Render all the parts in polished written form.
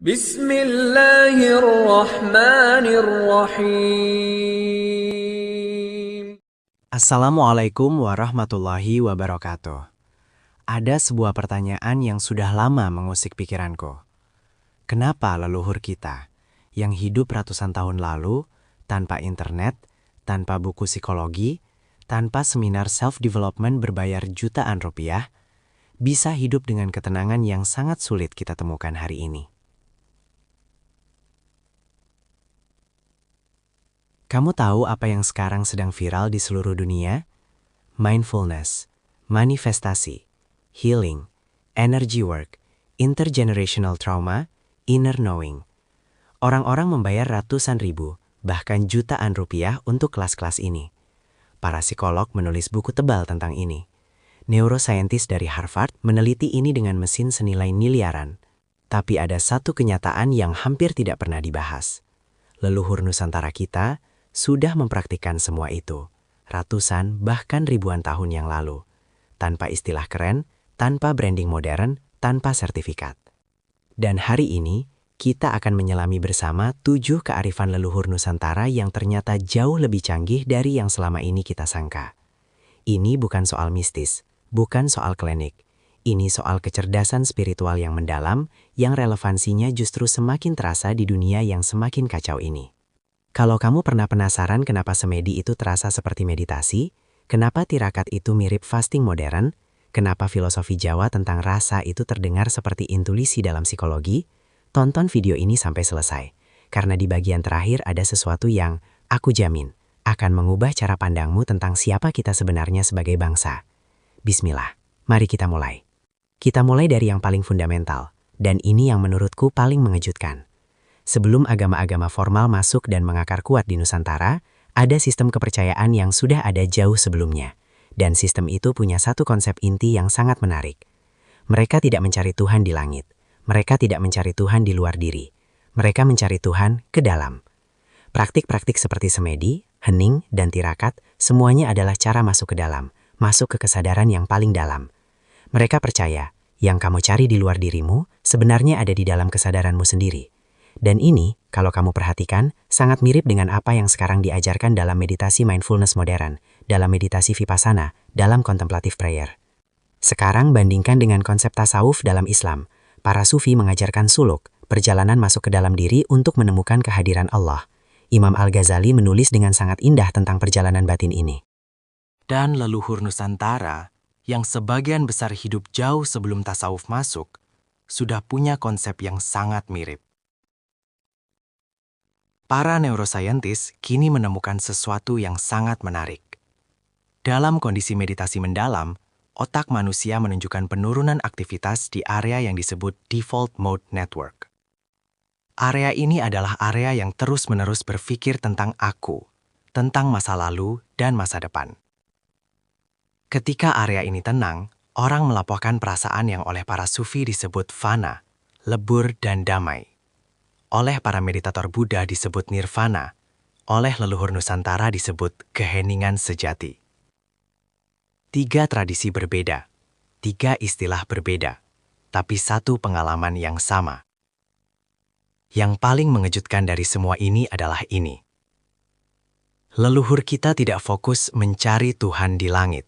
Bismillahirrahmanirrahim. Assalamualaikum warahmatullahi wabarakatuh. Ada sebuah pertanyaan yang sudah lama mengusik pikiranku. Kenapa leluhur kita yang hidup ratusan tahun lalu tanpa internet, tanpa buku psikologi, tanpa seminar self-development berbayar jutaan rupiah, bisa hidup dengan ketenangan yang sangat sulit kita temukan hari ini? Kamu tahu apa yang sekarang sedang viral di seluruh dunia? Mindfulness, manifestasi, healing, energy work, intergenerational trauma, inner knowing. Orang-orang membayar ratusan ribu, bahkan jutaan rupiah untuk kelas-kelas ini. Para psikolog menulis buku tebal tentang ini. Neuroscientist dari Harvard meneliti ini dengan mesin senilai miliaran. Tapi ada satu kenyataan yang hampir tidak pernah dibahas. Leluhur Nusantara kita sudah mempraktikkan semua itu, ratusan bahkan ribuan tahun yang lalu. Tanpa istilah keren, tanpa branding modern, tanpa sertifikat. Dan hari ini, kita akan menyelami bersama 7 kearifan leluhur Nusantara yang ternyata jauh lebih canggih dari yang selama ini kita sangka. Ini bukan soal mistis, bukan soal klinik. Ini soal kecerdasan spiritual yang mendalam, yang relevansinya justru semakin terasa di dunia yang semakin kacau ini. Kalau kamu pernah penasaran kenapa semedi itu terasa seperti meditasi, kenapa tirakat itu mirip fasting modern, kenapa filosofi Jawa tentang rasa itu terdengar seperti intuisi dalam psikologi, tonton video ini sampai selesai. Karena di bagian terakhir ada sesuatu yang, aku jamin, akan mengubah cara pandangmu tentang siapa kita sebenarnya sebagai bangsa. Bismillah, mari kita mulai. Kita mulai dari yang paling fundamental, dan ini yang menurutku paling mengejutkan. Sebelum agama-agama formal masuk dan mengakar kuat di Nusantara, ada sistem kepercayaan yang sudah ada jauh sebelumnya. Dan sistem itu punya satu konsep inti yang sangat menarik. Mereka tidak mencari Tuhan di langit. Mereka tidak mencari Tuhan di luar diri. Mereka mencari Tuhan ke dalam. Praktik-praktik seperti semedi, hening, dan tirakat, semuanya adalah cara masuk ke dalam, masuk ke kesadaran yang paling dalam. Mereka percaya, yang kamu cari di luar dirimu, sebenarnya ada di dalam kesadaranmu sendiri. Dan ini, kalau kamu perhatikan, sangat mirip dengan apa yang sekarang diajarkan dalam meditasi mindfulness modern, dalam meditasi vipassana, dalam contemplative prayer. Sekarang bandingkan dengan konsep tasawuf dalam Islam. Para sufi mengajarkan suluk, perjalanan masuk ke dalam diri untuk menemukan kehadiran Allah. Imam Al-Ghazali menulis dengan sangat indah tentang perjalanan batin ini. Dan leluhur Nusantara, yang sebagian besar hidup jauh sebelum tasawuf masuk, sudah punya konsep yang sangat mirip. Para neuroscientist kini menemukan sesuatu yang sangat menarik. Dalam kondisi meditasi mendalam, otak manusia menunjukkan penurunan aktivitas di area yang disebut default mode network. Area ini adalah area yang terus-menerus berpikir tentang aku, tentang masa lalu dan masa depan. Ketika area ini tenang, orang melaporkan perasaan yang oleh para sufi disebut fana, lebur dan damai. Oleh para meditator Buddha disebut nirvana, oleh leluhur Nusantara disebut keheningan sejati. 3 tradisi berbeda, 3 istilah berbeda, tapi satu pengalaman yang sama. Yang paling mengejutkan dari semua ini adalah ini. Leluhur kita tidak fokus mencari Tuhan di langit.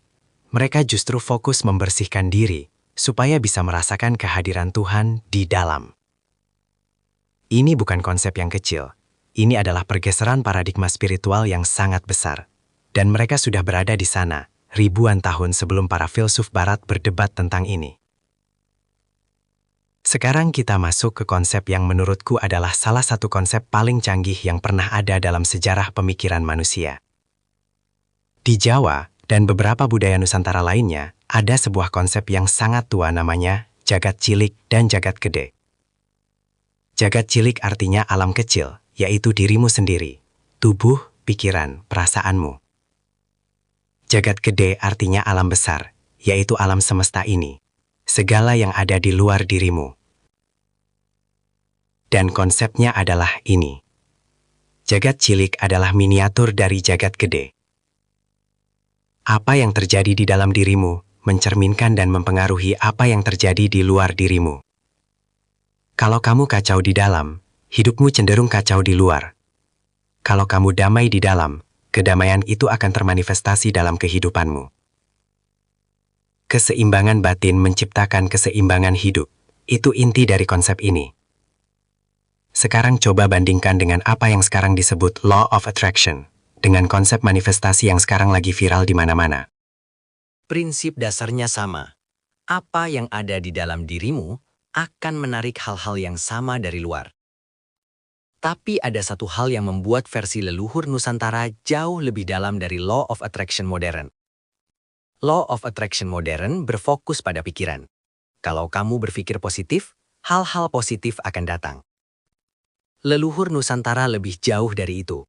Mereka justru fokus membersihkan diri, supaya bisa merasakan kehadiran Tuhan di dalam. Ini bukan konsep yang kecil. Ini adalah pergeseran paradigma spiritual yang sangat besar. Dan mereka sudah berada di sana, ribuan tahun sebelum para filsuf barat berdebat tentang ini. Sekarang kita masuk ke konsep yang menurutku adalah salah satu konsep paling canggih yang pernah ada dalam sejarah pemikiran manusia. Di Jawa dan beberapa budaya Nusantara lainnya, ada sebuah konsep yang sangat tua namanya jagat cilik dan jagat gede. Jagat cilik artinya alam kecil, yaitu dirimu sendiri, tubuh, pikiran, perasaanmu. Jagat gede artinya alam besar, yaitu alam semesta ini, segala yang ada di luar dirimu. Dan konsepnya adalah ini. Jagat cilik adalah miniatur dari jagat gede. Apa yang terjadi di dalam dirimu mencerminkan dan mempengaruhi apa yang terjadi di luar dirimu. Kalau kamu kacau di dalam, hidupmu cenderung kacau di luar. Kalau kamu damai di dalam, kedamaian itu akan termanifestasi dalam kehidupanmu. Keseimbangan batin menciptakan keseimbangan hidup. Itu inti dari konsep ini. Sekarang coba bandingkan dengan apa yang sekarang disebut Law of Attraction, dengan konsep manifestasi yang sekarang lagi viral di mana-mana. Prinsip dasarnya sama. Apa yang ada di dalam dirimu akan menarik hal-hal yang sama dari luar. Tapi ada satu hal yang membuat versi leluhur Nusantara jauh lebih dalam dari Law of Attraction modern. Law of Attraction modern berfokus pada pikiran. Kalau kamu berpikir positif, hal-hal positif akan datang. Leluhur Nusantara lebih jauh dari itu.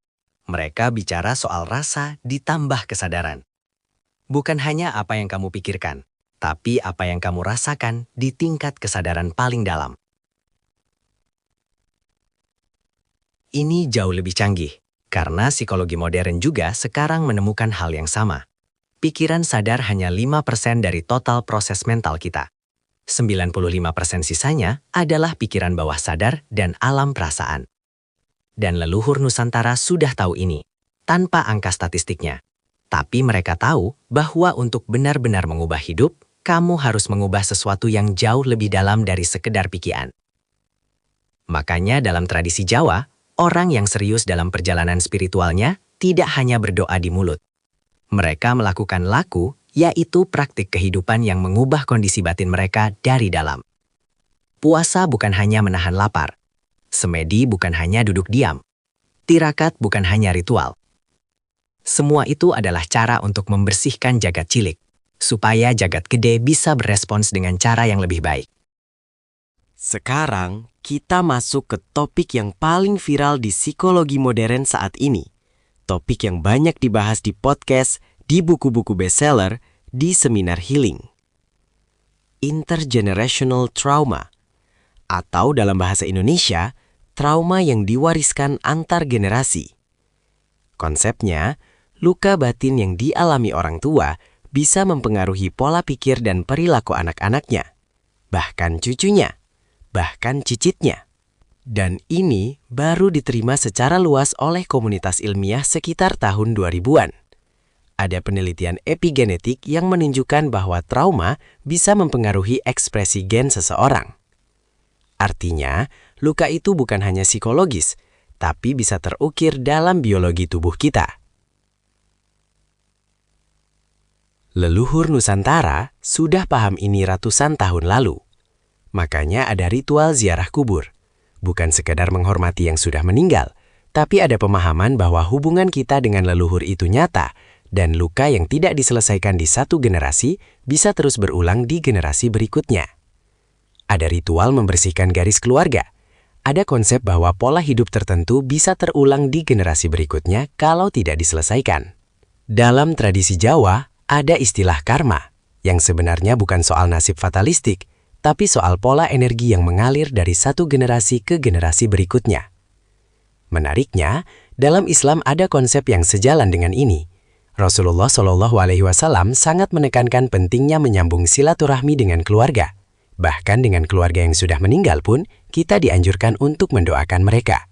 Mereka bicara soal rasa ditambah kesadaran. Bukan hanya apa yang kamu pikirkan, tapi apa yang kamu rasakan di tingkat kesadaran paling dalam. Ini jauh lebih canggih, karena psikologi modern juga sekarang menemukan hal yang sama. Pikiran sadar hanya 5% dari total proses mental kita. 95% sisanya adalah pikiran bawah sadar dan alam perasaan. Dan leluhur Nusantara sudah tahu ini, tanpa angka statistiknya. Tapi mereka tahu bahwa untuk benar-benar mengubah hidup, kamu harus mengubah sesuatu yang jauh lebih dalam dari sekedar pikiran. Makanya dalam tradisi Jawa, orang yang serius dalam perjalanan spiritualnya tidak hanya berdoa di mulut. Mereka melakukan laku, yaitu praktik kehidupan yang mengubah kondisi batin mereka dari dalam. Puasa bukan hanya menahan lapar. Semedi bukan hanya duduk diam. Tirakat bukan hanya ritual. Semua itu adalah cara untuk membersihkan jagat cilik, supaya jagat gede bisa berespons dengan cara yang lebih baik. Sekarang, kita masuk ke topik yang paling viral di psikologi modern saat ini. Topik yang banyak dibahas di podcast, di buku-buku bestseller, di seminar healing. Intergenerational trauma, atau dalam bahasa Indonesia, trauma yang diwariskan antar generasi. Konsepnya, luka batin yang dialami orang tua bisa mempengaruhi pola pikir dan perilaku anak-anaknya, bahkan cucunya, bahkan cicitnya. Dan ini baru diterima secara luas oleh komunitas ilmiah sekitar tahun 2000-an. Ada penelitian epigenetik yang menunjukkan bahwa trauma bisa mempengaruhi ekspresi gen seseorang. Artinya, luka itu bukan hanya psikologis, tapi bisa terukir dalam biologi tubuh kita. Leluhur Nusantara sudah paham ini ratusan tahun lalu. Makanya ada ritual ziarah kubur. Bukan sekedar menghormati yang sudah meninggal, tapi ada pemahaman bahwa hubungan kita dengan leluhur itu nyata, dan luka yang tidak diselesaikan di satu generasi bisa terus berulang di generasi berikutnya. Ada ritual membersihkan garis keluarga. Ada konsep bahwa pola hidup tertentu bisa terulang di generasi berikutnya kalau tidak diselesaikan. Dalam tradisi Jawa, ada istilah karma, yang sebenarnya bukan soal nasib fatalistik, tapi soal pola energi yang mengalir dari satu generasi ke generasi berikutnya. Menariknya, dalam Islam ada konsep yang sejalan dengan ini. Rasulullah SAW sangat menekankan pentingnya menyambung silaturahmi dengan keluarga. Bahkan dengan keluarga yang sudah meninggal pun, kita dianjurkan untuk mendoakan mereka.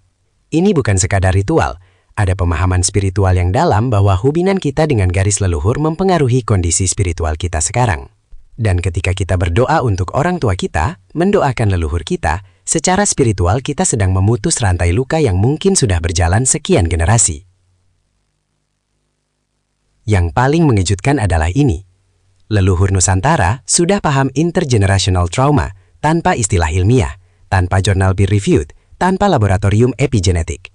Ini bukan sekadar ritual, ada pemahaman spiritual yang dalam bahwa hubungan kita dengan garis leluhur mempengaruhi kondisi spiritual kita sekarang. Dan ketika kita berdoa untuk orang tua kita, mendoakan leluhur kita, secara spiritual kita sedang memutus rantai luka yang mungkin sudah berjalan sekian generasi. Yang paling mengejutkan adalah ini. Leluhur Nusantara sudah paham intergenerational trauma tanpa istilah ilmiah, tanpa jurnal peer-reviewed, tanpa laboratorium epigenetik.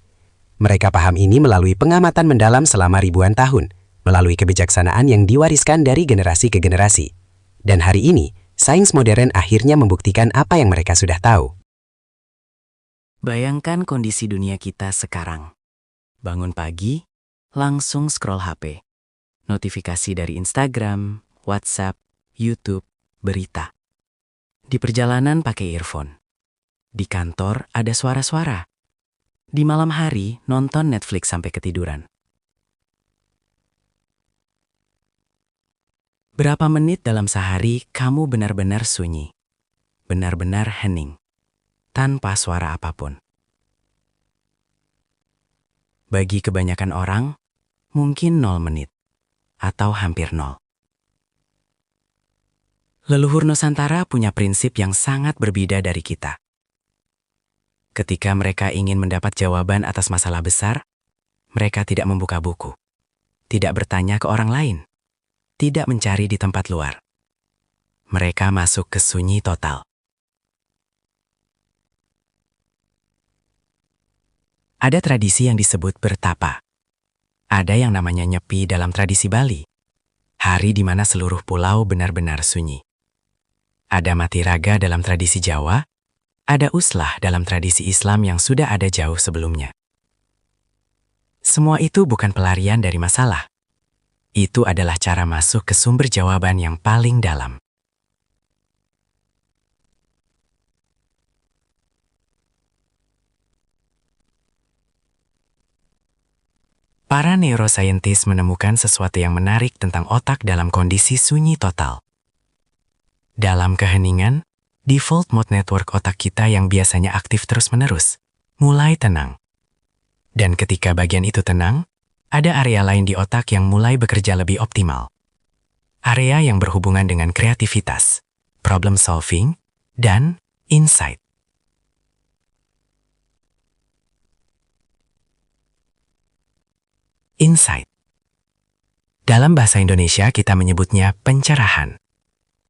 Mereka paham ini melalui pengamatan mendalam selama ribuan tahun, melalui kebijaksanaan yang diwariskan dari generasi ke generasi. Dan hari ini, sains modern akhirnya membuktikan apa yang mereka sudah tahu. Bayangkan kondisi dunia kita sekarang. Bangun pagi, langsung scroll HP. Notifikasi dari Instagram, WhatsApp, YouTube, berita. Di perjalanan pakai earphone. Di kantor ada suara-suara. Di malam hari nonton Netflix sampai ketiduran. Berapa menit dalam sehari kamu benar-benar sunyi? Benar-benar hening. tanpa suara apapun. Bagi kebanyakan orang, mungkin 0 menit atau hampir 0. Leluhur Nusantara punya prinsip yang sangat berbeda dari kita. Ketika mereka ingin mendapat jawaban atas masalah besar, mereka tidak membuka buku, tidak bertanya ke orang lain, tidak mencari di tempat luar. Mereka masuk ke sunyi total. Ada tradisi yang disebut bertapa. Ada yang namanya nyepi dalam tradisi Bali, hari di mana seluruh pulau benar-benar sunyi. Ada mati raga dalam tradisi Jawa, ada uslah dalam tradisi Islam yang sudah ada jauh sebelumnya. Semua itu bukan pelarian dari masalah. Itu adalah cara masuk ke sumber jawaban yang paling dalam. Para neurosaintis menemukan sesuatu yang menarik tentang otak dalam kondisi sunyi total. Dalam keheningan, default mode network otak kita yang biasanya aktif terus-menerus mulai tenang. Dan ketika bagian itu tenang, ada area lain di otak yang mulai bekerja lebih optimal. Area yang berhubungan dengan kreativitas, problem solving, dan insight. Insight. Dalam bahasa Indonesia kita menyebutnya pencerahan,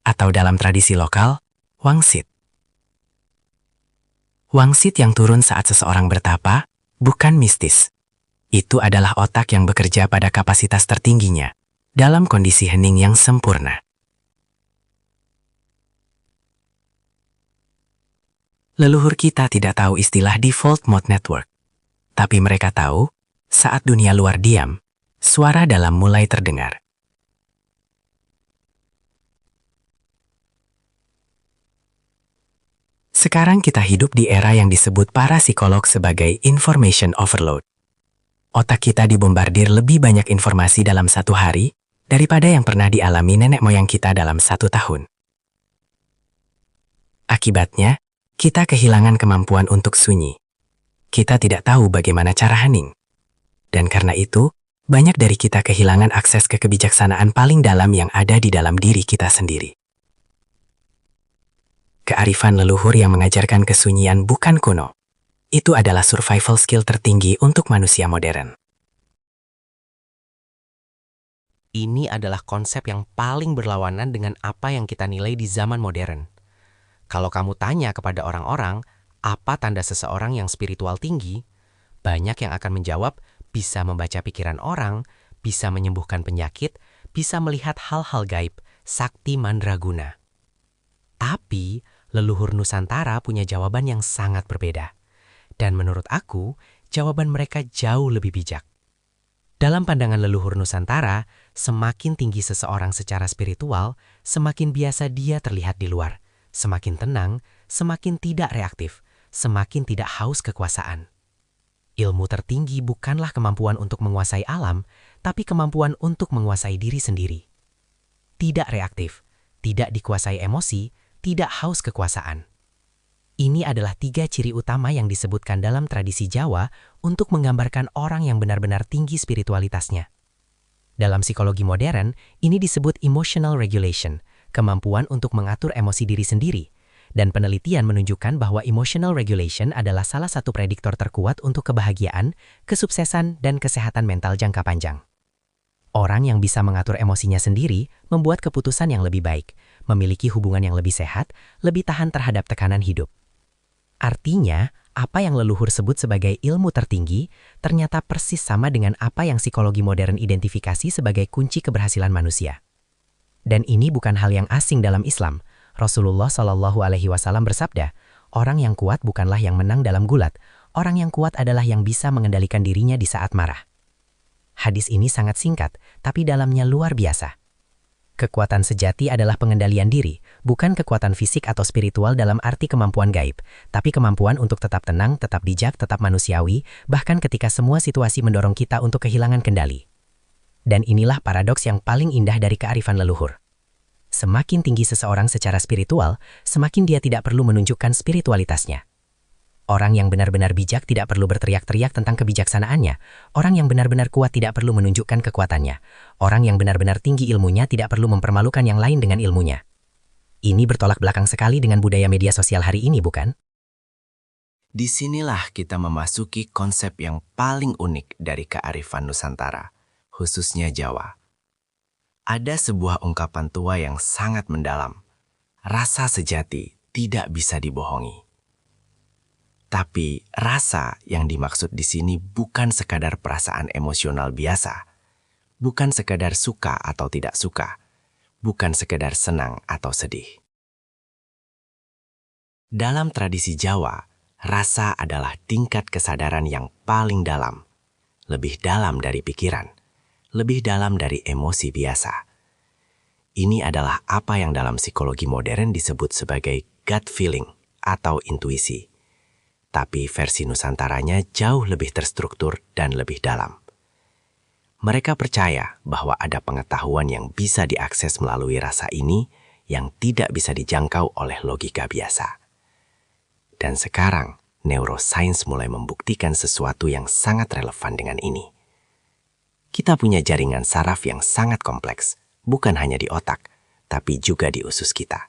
atau dalam tradisi lokal, wangsit. Wangsit yang turun saat seseorang bertapa bukan mistis. Itu adalah otak yang bekerja pada kapasitas tertingginya, dalam kondisi hening yang sempurna. Leluhur kita tidak tahu istilah default mode network, tapi mereka tahu saat dunia luar diam, suara dalam mulai terdengar. Sekarang kita hidup di era yang disebut para psikolog sebagai information overload. Otak kita dibombardir lebih banyak informasi dalam satu hari daripada yang pernah dialami nenek moyang kita dalam 1 tahun. Akibatnya, kita kehilangan kemampuan untuk sunyi. Kita tidak tahu bagaimana cara hening. Dan karena itu, banyak dari kita kehilangan akses ke kebijaksanaan paling dalam yang ada di dalam diri kita sendiri. Kearifan leluhur yang mengajarkan kesunyian bukan kuno. Itu adalah survival skill tertinggi untuk manusia modern. Ini adalah konsep yang paling berlawanan dengan apa yang kita nilai di zaman modern. Kalau kamu tanya kepada orang-orang, apa tanda seseorang yang spiritual tinggi? Banyak yang akan menjawab, bisa membaca pikiran orang, bisa menyembuhkan penyakit, bisa melihat hal-hal gaib, sakti mandraguna. Tapi, leluhur Nusantara punya jawaban yang sangat berbeda. Dan menurut aku, jawaban mereka jauh lebih bijak. Dalam pandangan leluhur Nusantara, semakin tinggi seseorang secara spiritual, semakin biasa dia terlihat di luar. Semakin tenang, semakin tidak reaktif, semakin tidak haus kekuasaan. Ilmu tertinggi bukanlah kemampuan untuk menguasai alam, tapi kemampuan untuk menguasai diri sendiri. Tidak reaktif, tidak dikuasai emosi, tidak haus kekuasaan. Ini adalah 3 ciri utama yang disebutkan dalam tradisi Jawa untuk menggambarkan orang yang benar-benar tinggi spiritualitasnya. Dalam psikologi modern, ini disebut emotional regulation, kemampuan untuk mengatur emosi diri sendiri. Dan penelitian menunjukkan bahwa emotional regulation adalah salah satu prediktor terkuat untuk kebahagiaan, kesuksesan, dan kesehatan mental jangka panjang. Orang yang bisa mengatur emosinya sendiri membuat keputusan yang lebih baik, memiliki hubungan yang lebih sehat, lebih tahan terhadap tekanan hidup. Artinya, apa yang leluhur sebut sebagai ilmu tertinggi ternyata persis sama dengan apa yang psikologi modern identifikasi sebagai kunci keberhasilan manusia. Dan ini bukan hal yang asing dalam Islam. Rasulullah Shallallahu Alaihi Wasallam bersabda, orang yang kuat bukanlah yang menang dalam gulat, orang yang kuat adalah yang bisa mengendalikan dirinya di saat marah. Hadis ini sangat singkat, tapi dalamnya luar biasa. Kekuatan sejati adalah pengendalian diri, bukan kekuatan fisik atau spiritual dalam arti kemampuan gaib, tapi kemampuan untuk tetap tenang, tetap bijak, tetap manusiawi, bahkan ketika semua situasi mendorong kita untuk kehilangan kendali. Dan inilah paradoks yang paling indah dari kearifan leluhur. Semakin tinggi seseorang secara spiritual, semakin dia tidak perlu menunjukkan spiritualitasnya. Orang yang benar-benar bijak tidak perlu berteriak-teriak tentang kebijaksanaannya. Orang yang benar-benar kuat tidak perlu menunjukkan kekuatannya. Orang yang benar-benar tinggi ilmunya tidak perlu mempermalukan yang lain dengan ilmunya. Ini bertolak belakang sekali dengan budaya media sosial hari ini, bukan? Disinilah kita memasuki konsep yang paling unik dari kearifan Nusantara, khususnya Jawa. Ada sebuah ungkapan tua yang sangat mendalam. Rasa sejati tidak bisa dibohongi. Tapi rasa yang dimaksud di sini bukan sekadar perasaan emosional biasa, bukan sekadar suka atau tidak suka, bukan sekadar senang atau sedih. Dalam tradisi Jawa, rasa adalah tingkat kesadaran yang paling dalam, lebih dalam dari pikiran, lebih dalam dari emosi biasa. Ini adalah apa yang dalam psikologi modern disebut sebagai gut feeling atau intuisi. Tapi versi Nusantaranya jauh lebih terstruktur dan lebih dalam. Mereka percaya bahwa ada pengetahuan yang bisa diakses melalui rasa ini yang tidak bisa dijangkau oleh logika biasa. Dan sekarang, neuroscience mulai membuktikan sesuatu yang sangat relevan dengan ini. Kita punya jaringan saraf yang sangat kompleks, bukan hanya di otak, tapi juga di usus kita.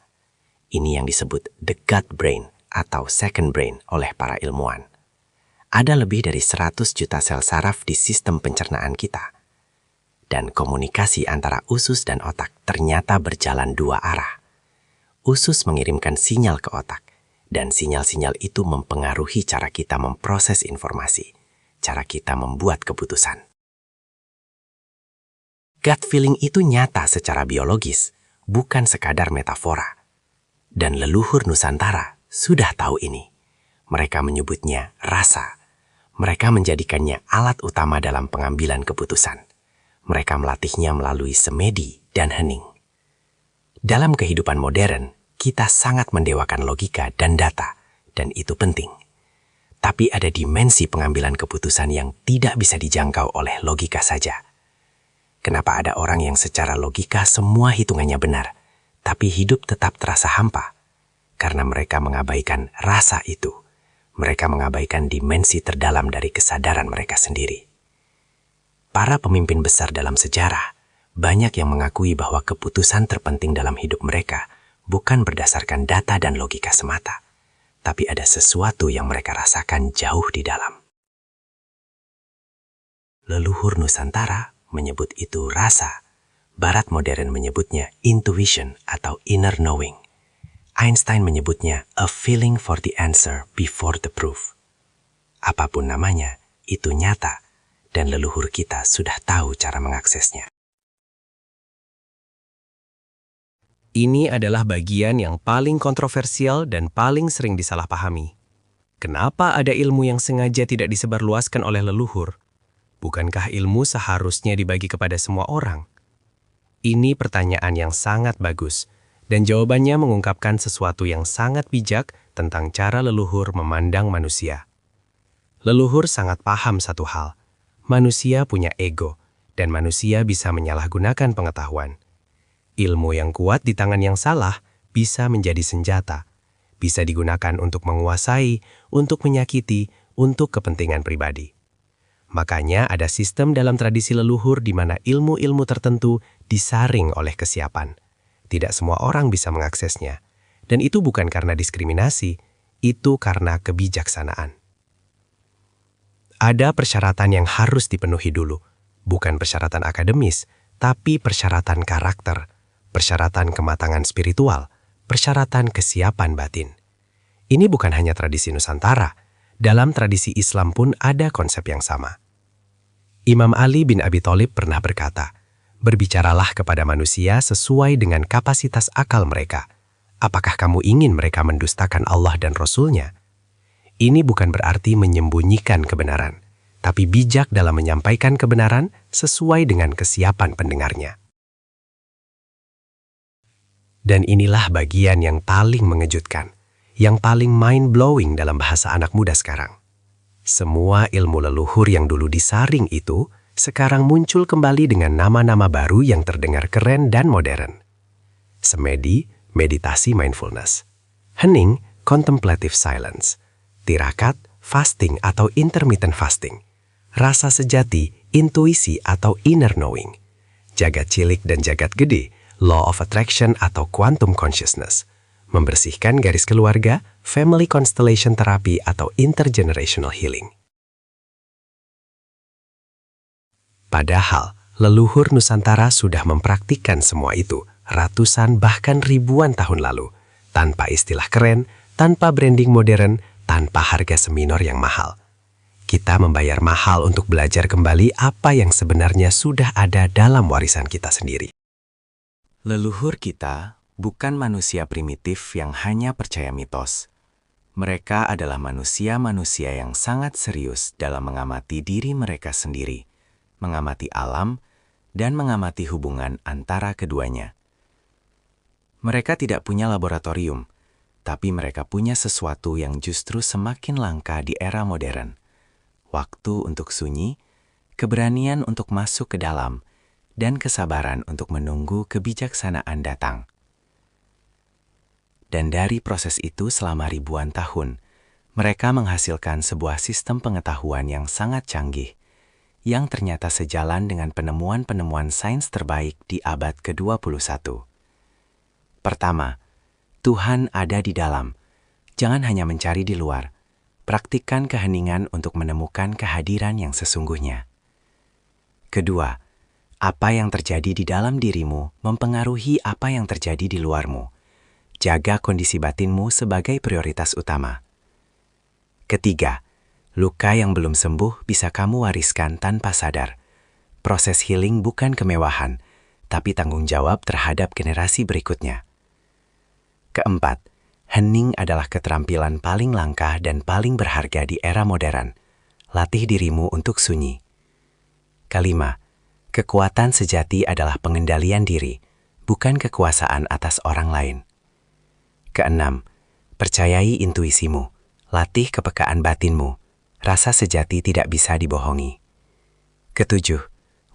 Ini yang disebut the gut brain atau second brain oleh para ilmuwan. Ada lebih dari 100 juta sel saraf di sistem pencernaan kita. Dan komunikasi antara usus dan otak ternyata berjalan dua arah. Usus mengirimkan sinyal ke otak, dan sinyal-sinyal itu mempengaruhi cara kita memproses informasi, cara kita membuat keputusan. Gut feeling itu nyata secara biologis, bukan sekadar metafora. Dan leluhur Nusantara sudah tahu ini. Mereka menyebutnya rasa. Mereka menjadikannya alat utama dalam pengambilan keputusan. Mereka melatihnya melalui semedi dan hening. Dalam kehidupan modern, kita sangat mendewakan logika dan data, dan itu penting. Tapi ada dimensi pengambilan keputusan yang tidak bisa dijangkau oleh logika saja. Kenapa ada orang yang secara logika semua hitungannya benar, tapi hidup tetap terasa hampa? Karena mereka mengabaikan rasa itu. Mereka mengabaikan dimensi terdalam dari kesadaran mereka sendiri. Para pemimpin besar dalam sejarah, banyak yang mengakui bahwa keputusan terpenting dalam hidup mereka bukan berdasarkan data dan logika semata, tapi ada sesuatu yang mereka rasakan jauh di dalam. Leluhur Nusantara menyebut itu rasa. Barat modern menyebutnya intuition atau inner knowing. Einstein menyebutnya a feeling for the answer before the proof. Apapun namanya, itu nyata, dan leluhur kita sudah tahu cara mengaksesnya. Ini adalah bagian yang paling kontroversial dan paling sering disalahpahami. Kenapa ada ilmu yang sengaja tidak disebarluaskan oleh leluhur? Bukankah ilmu seharusnya dibagi kepada semua orang? Ini pertanyaan yang sangat bagus, dan jawabannya mengungkapkan sesuatu yang sangat bijak tentang cara leluhur memandang manusia. Leluhur sangat paham satu hal, manusia punya ego, dan manusia bisa menyalahgunakan pengetahuan. Ilmu yang kuat di tangan yang salah bisa menjadi senjata, bisa digunakan untuk menguasai, untuk menyakiti, untuk kepentingan pribadi. Makanya ada sistem dalam tradisi leluhur di mana ilmu-ilmu tertentu disaring oleh kesiapan. Tidak semua orang bisa mengaksesnya. Dan itu bukan karena diskriminasi, itu karena kebijaksanaan. Ada persyaratan yang harus dipenuhi dulu, bukan persyaratan akademis, tapi persyaratan karakter, persyaratan kematangan spiritual, persyaratan kesiapan batin. Ini bukan hanya tradisi Nusantara, dalam tradisi Islam pun ada konsep yang sama. Imam Ali bin Abi Thalib pernah berkata, berbicaralah kepada manusia sesuai dengan kapasitas akal mereka. Apakah kamu ingin mereka mendustakan Allah dan Rasul-Nya? Ini bukan berarti menyembunyikan kebenaran, tapi bijak dalam menyampaikan kebenaran sesuai dengan kesiapan pendengarnya. Dan inilah bagian yang paling mengejutkan, yang paling mind-blowing dalam bahasa anak muda sekarang. Semua ilmu leluhur yang dulu disaring itu sekarang muncul kembali dengan nama-nama baru yang terdengar keren dan modern. Semedi, meditasi mindfulness. Hening, contemplative silence. tirakat, fasting atau intermittent fasting, rasa sejati, intuisi atau inner knowing, jagat cilik dan jagat gede, law of attraction atau quantum consciousness, membersihkan garis keluarga, family constellation therapy atau intergenerational healing. Padahal, leluhur Nusantara sudah mempraktikkan semua itu ratusan bahkan ribuan tahun lalu, tanpa istilah keren, tanpa branding modern, tanpa harga seminor yang mahal. Kita membayar mahal untuk belajar kembali apa yang sebenarnya sudah ada dalam warisan kita sendiri. Leluhur kita bukan manusia primitif yang hanya percaya mitos. Mereka adalah manusia-manusia yang sangat serius dalam mengamati diri mereka sendiri, mengamati alam, dan mengamati hubungan antara keduanya. Mereka tidak punya laboratorium, tapi mereka punya sesuatu yang justru semakin langka di era modern. Waktu untuk sunyi, keberanian untuk masuk ke dalam, dan kesabaran untuk menunggu kebijaksanaan datang. Dan dari proses itu selama ribuan tahun, mereka menghasilkan sebuah sistem pengetahuan yang sangat canggih, yang ternyata sejalan dengan penemuan-penemuan sains terbaik di abad ke-21. Pertama, Tuhan ada di dalam. Jangan hanya mencari di luar. Praktikkan keheningan untuk menemukan kehadiran yang sesungguhnya. Kedua, apa yang terjadi di dalam dirimu mempengaruhi apa yang terjadi di luarmu. Jaga kondisi batinmu sebagai prioritas utama. Ketiga, luka yang belum sembuh bisa kamu wariskan tanpa sadar. Proses healing bukan kemewahan, tapi tanggung jawab terhadap generasi berikutnya. Keempat, hening adalah keterampilan paling langka dan paling berharga di era modern. Latih dirimu untuk sunyi. Kelima, kekuatan sejati adalah pengendalian diri, bukan kekuasaan atas orang lain. Keenam, percayai intuisimu, latih kepekaan batinmu. Rasa sejati tidak bisa dibohongi. Ketujuh,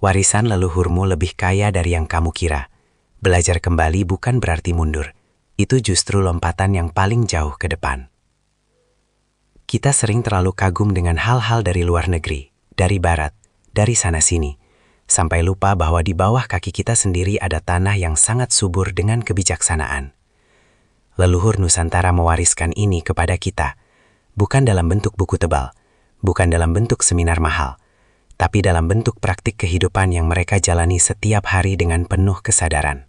warisan leluhurmu lebih kaya dari yang kamu kira. Belajar kembali bukan berarti mundur. Itu justru lompatan yang paling jauh ke depan. Kita sering terlalu kagum dengan hal-hal dari luar negeri, dari barat, dari sana-sini, sampai lupa bahwa di bawah kaki kita sendiri ada tanah yang sangat subur dengan kebijaksanaan. Leluhur Nusantara mewariskan ini kepada kita, bukan dalam bentuk buku tebal, bukan dalam bentuk seminar mahal, tapi dalam bentuk praktik kehidupan yang mereka jalani setiap hari dengan penuh kesadaran.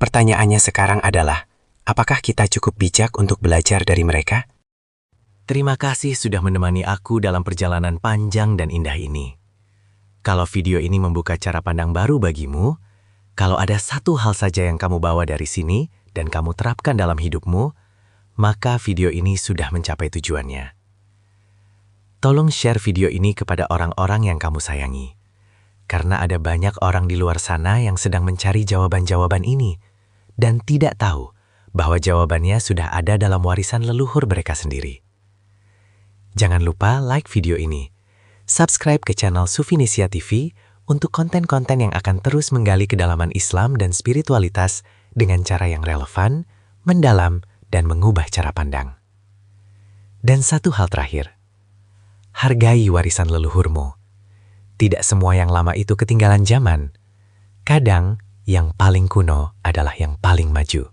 Pertanyaannya sekarang adalah, apakah kita cukup bijak untuk belajar dari mereka? Terima kasih sudah menemani aku dalam perjalanan panjang dan indah ini. Kalau video ini membuka cara pandang baru bagimu, kalau ada satu hal saja yang kamu bawa dari sini dan kamu terapkan dalam hidupmu, maka video ini sudah mencapai tujuannya. Tolong share video ini kepada orang-orang yang kamu sayangi. Karena ada banyak orang di luar sana yang sedang mencari jawaban-jawaban ini dan tidak tahu bahwa jawabannya sudah ada dalam warisan leluhur mereka sendiri. Jangan lupa like video ini, subscribe ke channel Sufinesia TV untuk konten-konten yang akan terus menggali kedalaman Islam dan spiritualitas dengan cara yang relevan, mendalam, dan mengubah cara pandang. Dan satu hal terakhir, hargai warisan leluhurmu. Tidak semua yang lama itu ketinggalan zaman. Kadang, yang paling kuno adalah yang paling maju.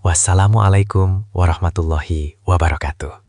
Wassalamualaikum warahmatullahi wabarakatuh.